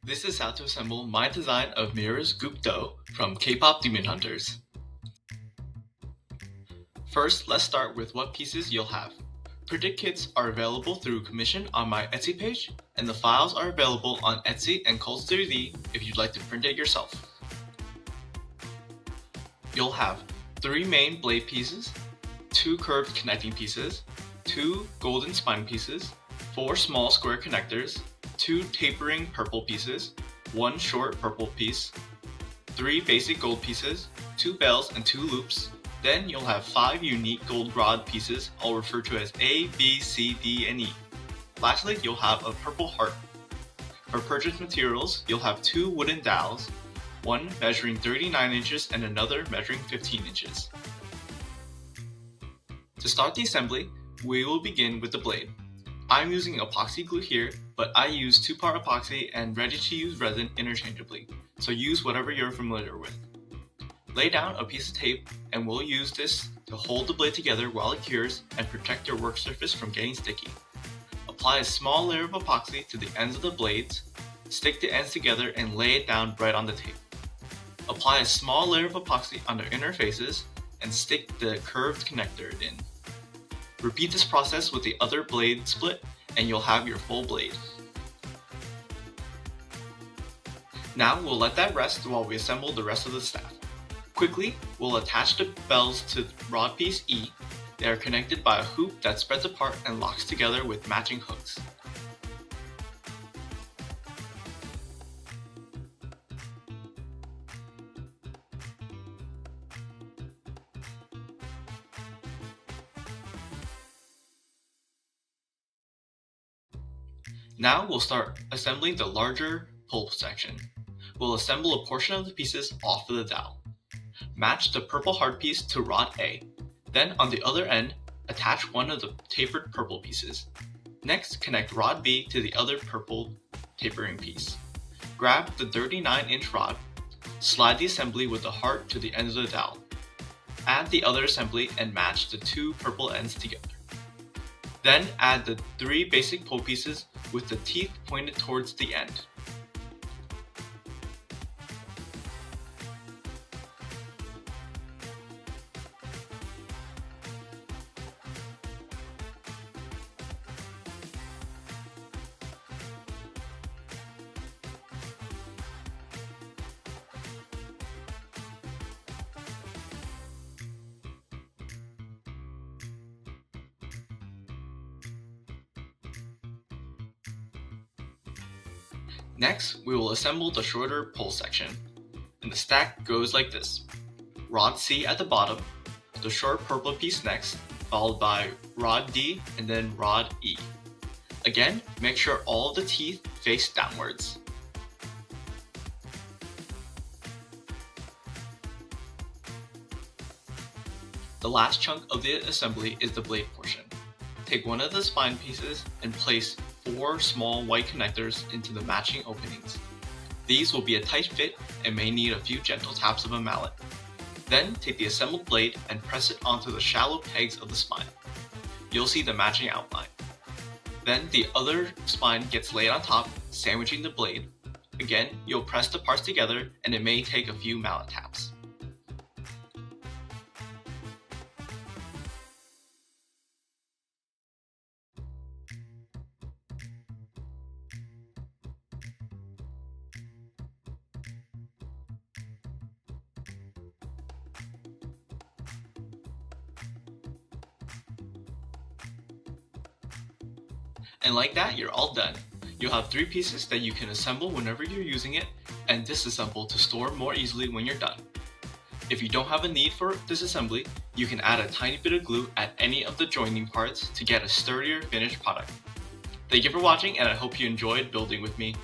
This is how to assemble my design of Mira's Gok-do from Kpop Demon Hunters. First, let's start with what pieces you'll have. Printed kits are available through commission on my Etsy page, and the files are available on Etsy and Cold3D if you'd like to print it yourself. You'll have 3 main blade pieces, 2 curved connecting pieces, 2 golden spine pieces, 4 small square connectors, 2 tapering purple pieces, 1 short purple piece, 3 basic gold pieces, 2 bells and 2 loops. Then you'll have 5 unique gold rod pieces, I'll refer to as A, B, C, D, and E. Lastly, you'll have a purple heart. For purchase materials, you'll have 2 wooden dowels, one measuring 39 inches and another measuring 15 inches. To start the assembly, we will begin with the blade. I'm using epoxy glue here, but I use 2-part epoxy and ready-to-use resin interchangeably, so use whatever you're familiar with. Lay down a piece of tape, and we'll use this to hold the blade together while it cures and protect your work surface from getting sticky. Apply a small layer of epoxy to the ends of the blades, stick the ends together and lay it down right on the tape. Apply a small layer of epoxy on the inner faces and stick the curved connector in. Repeat this process with the other blade split and you'll have your full blade. Now we'll let that rest while we assemble the rest of the staff. Quickly, we'll attach the bells to rod piece E. They are connected by a hoop that spreads apart and locks together with matching hooks. Now we'll start assembling the larger pole section. We'll assemble a portion of the pieces off of the dowel. Match the purple heart piece to rod A. Then on the other end, attach one of the tapered purple pieces. Next, connect rod B to the other purple tapering piece. Grab the 39-inch rod, slide the assembly with the heart to the ends of the dowel. Add the other assembly and match the 2 purple ends together. Then add the 3 basic pole pieces with the teeth pointed towards the end. Next, we will assemble the shorter pole section, and the stack goes like this. Rod C at the bottom, the short purple piece next, followed by rod D and then rod E. Again, make sure all the teeth face downwards. The last chunk of the assembly is the blade portion. Take one of the spine pieces and place 4 small white connectors into the matching openings. These will be a tight fit and may need a few gentle taps of a mallet. Then take the assembled blade and press it onto the shallow pegs of the spine. You'll see the matching outline. Then the other spine gets laid on top, sandwiching the blade. Again, you'll press the parts together and it may take a few mallet taps. And like that, you're all done. You'll have 3 pieces that you can assemble whenever you're using it and disassemble to store more easily when you're done. If you don't have a need for disassembly, you can add a tiny bit of glue at any of the joining parts to get a sturdier finished product. Thank you for watching and I hope you enjoyed building with me.